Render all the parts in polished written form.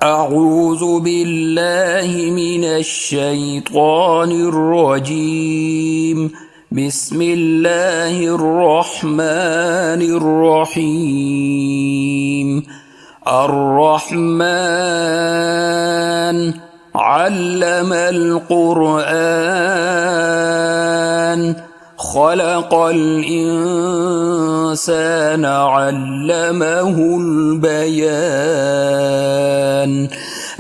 أعوذ بالله من الشيطان الرجيم. بسم الله الرحمن الرحيم. الرحمن علم القرآن خلق الإنسان علمه البيان.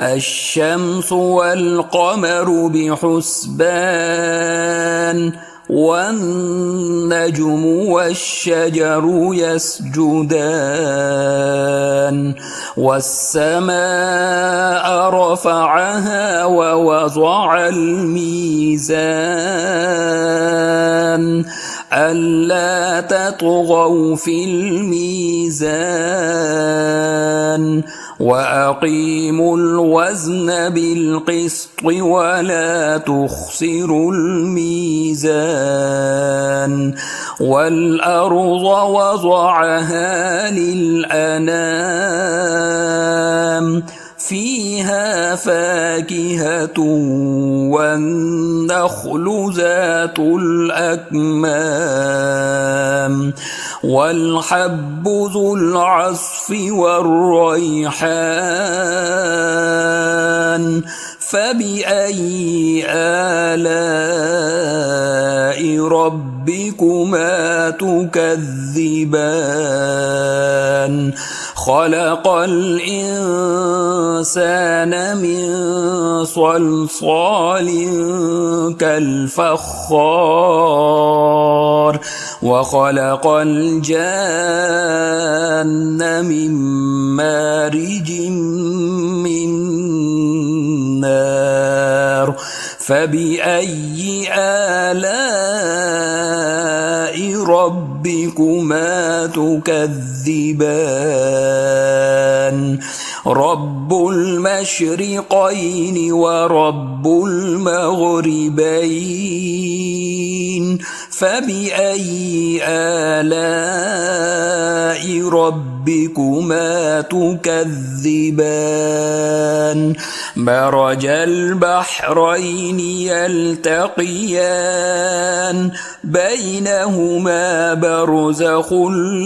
الشمس والقمر بحسبان والنجم والشجر يسجدان. والسماء رفعها ووضع الميزان ألا تطغوا في الميزان وأقيموا الوزن بالقسط ولا تخسروا الميزان. والأرض وضعها للأنام فيها فاكهة والنخل ذات الأكمام والحب ذو العصف والريحان. فبأي آلاء ربكما تكذبان؟ خلق الإنسان من صلصال كالفخار وخلق الجان من مارج من نار. فبأي آلاء ربكما تكذبان؟ رب المشرقين ورب المغربين. فبأي آلاء ربكما تكذبان؟ مرج البحرين يلتقيان بينهما برزخ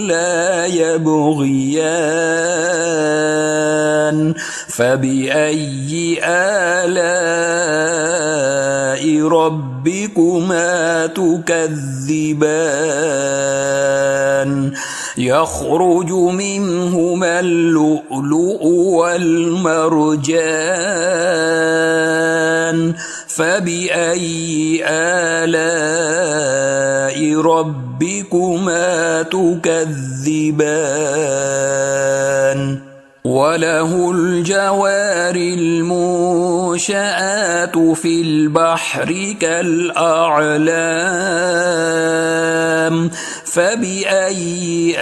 لا يبغيان. فبأي آلاء ربكما تكذبان؟ يخرج منهما اللؤلؤ والمرجان. فبأي آلاء ربكما تكذبان؟ وله الجوار المنشآت في البحر كالأعلام. فبأي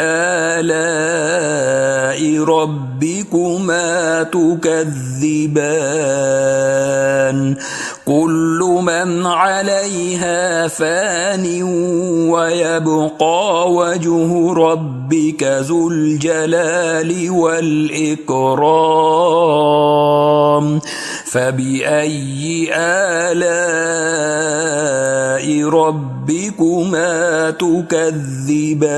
آلاء ربكما تكذبان؟ كل من عليها فان ويبقى وجه ربك ذو الجلال والإكرام. فبأي آلاء ربكما تكذبان؟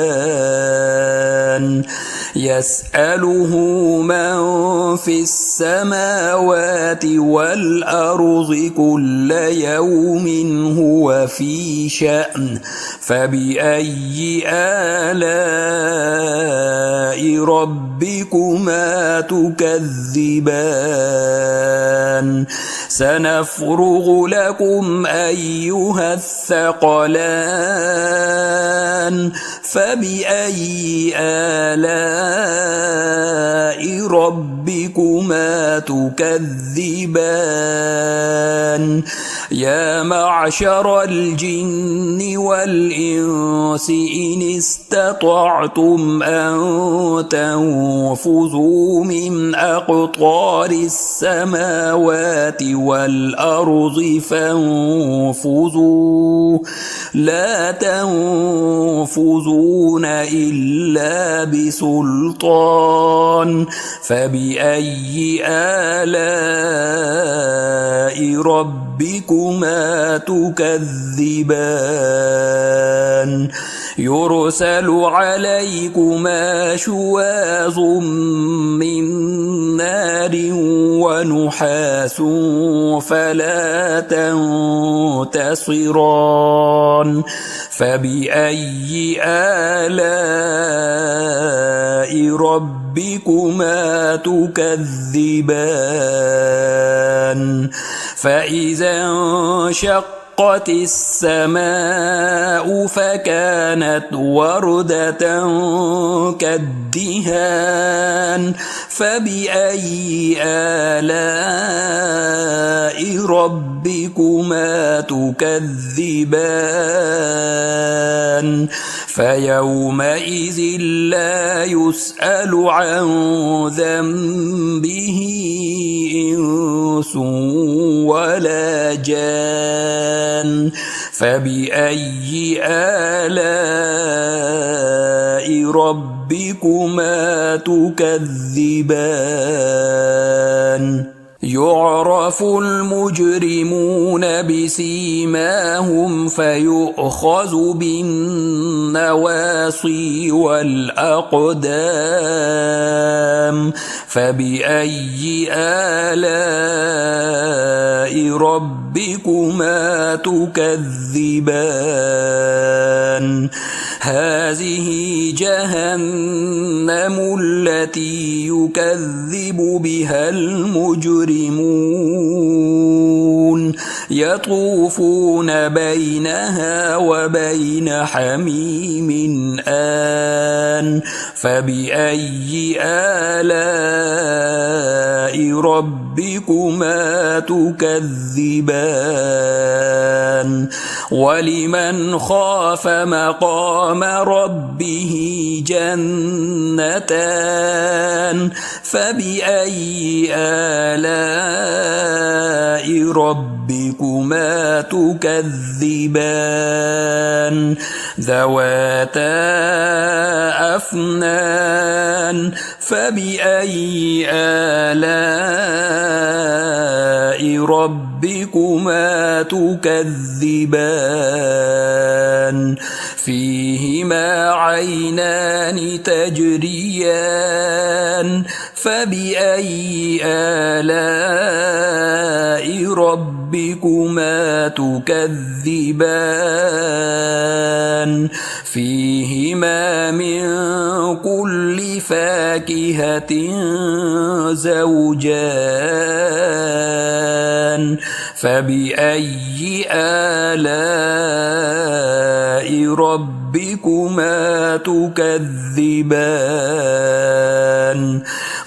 يسأله من في السماوات والأرض كل يوم هو في شأن. فبأي آلاء ربكما تكذبان؟ سنفرغ لكم أيها الثقلان. فبأي آلاء ربكما تكذبان؟ يا معشر الجن والإنس إن استطعتم أن تنفذوا من أقطار السماوات والأرض فانفذوا لا تنفذون إلا بسلطان. سلطان فبأي آلاء ربكما تكذبان يرسل عليكما شواظ من نار ونحاس فلا تنتصران فبأي آلاء ربكما تكذبان فإذا انشقت السماء فكانت وردة كالدهان فبأي آلاء ربكما تكذبان فيومئذ لا يسأل عن ذنبه إنس ولا جان فبأي آلاء ربكما تكذبان يعرف المجرمون بسيماهم فيؤخذ بالنواصي والأقدام فبأي آلاء ربكما تكذبان هذه جهنم التي يكذب بها المجرمون يطوفون بينها وبين حميم آن فبأي آلاء ربكما تكذبان ولمن خاف مقام ربه جنتان فبأي آلاء ربكما تكذبان ذواتا أفنان فبأي آلاء ربكما تكذبان فيهما عينان تجريان فبأي آلاء ربكما تكذبان فيهما من كل فاكهة زوجان فبأي آلاء ربكما تكذبان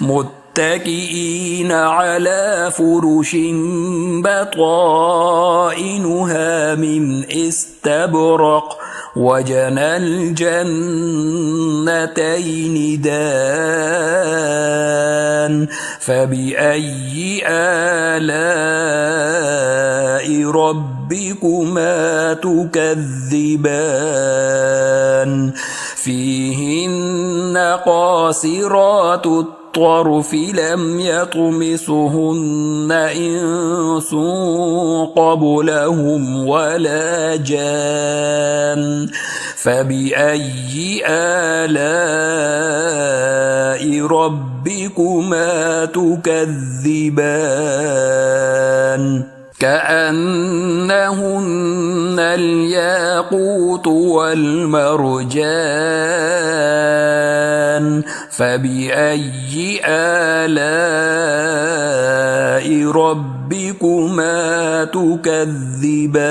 متكئين على فرش بطائنها من استبرق وجنى الجنتين دان فبأي آلاء ربكما تكذبان فيهن قاصرات الطرف لم يطمثهن إنس قبلهم ولا جان فبأي آلاء ربكما تكذبان كأنهن الياقوت والمرجان فبأي آلاء ربكما تكذبان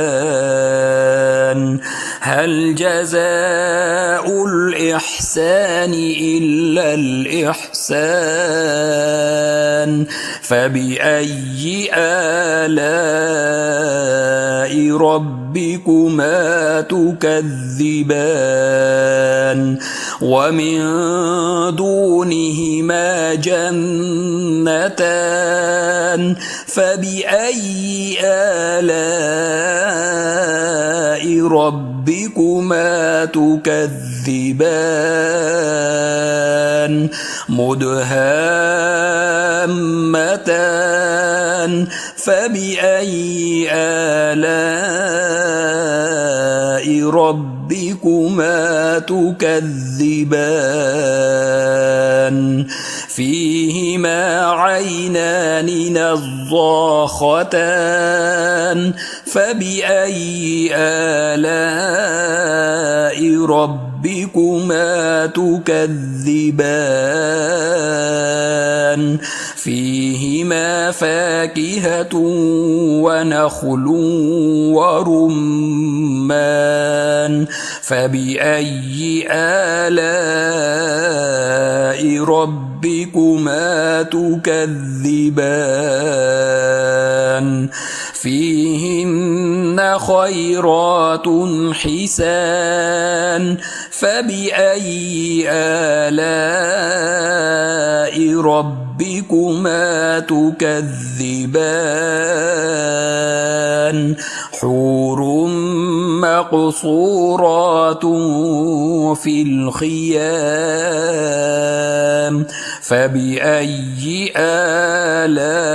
هل جزاء الإحسان إلا الإحسان فبأي آلاء ربكما تكذبان ومن دونهما جنتان فبأي آلاء ربكما ربكما تكذبان مدهامتان فبأي آلاء ربكما تكذبان فيهما عينان نضاختان فبأي آلاء ربكما تكذبان فيهما فاكهة ونخل ورمان فبأي آلاء ربكما تكذبان فيهن خيرات حسان فبأي آلاء ربكما تكذبان حور مقصورات في الخيام فبأي آلاء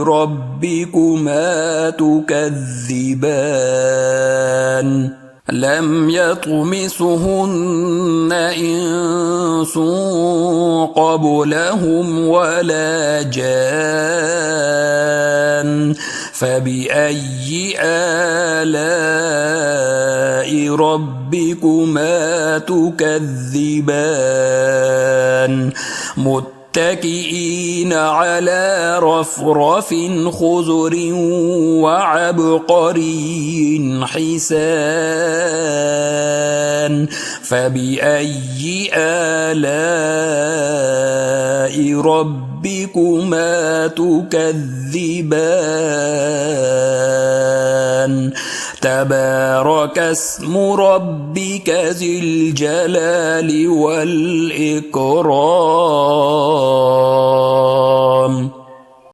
ربكما تكذبان لم يطمثهن إنس قبلهم ولا جان فبأي آلاء ربكما تكذبان متكئين على رفرف خضر وعبقري حسان فبأي آلاء ربكما تكذبان تبارك اسم ربك ذي الجلال والإكرام فبأي آلاء ربكما تكذبان تبارك اسم ربك ذي الجلال والإكرام فبأي آلاء ربكما تكذبان تبارك اسم ربك ذي الجلال والإكرام فبأي آلاء ربكما تكذبان تبارك اسم ربك ذي الجلال والإكرام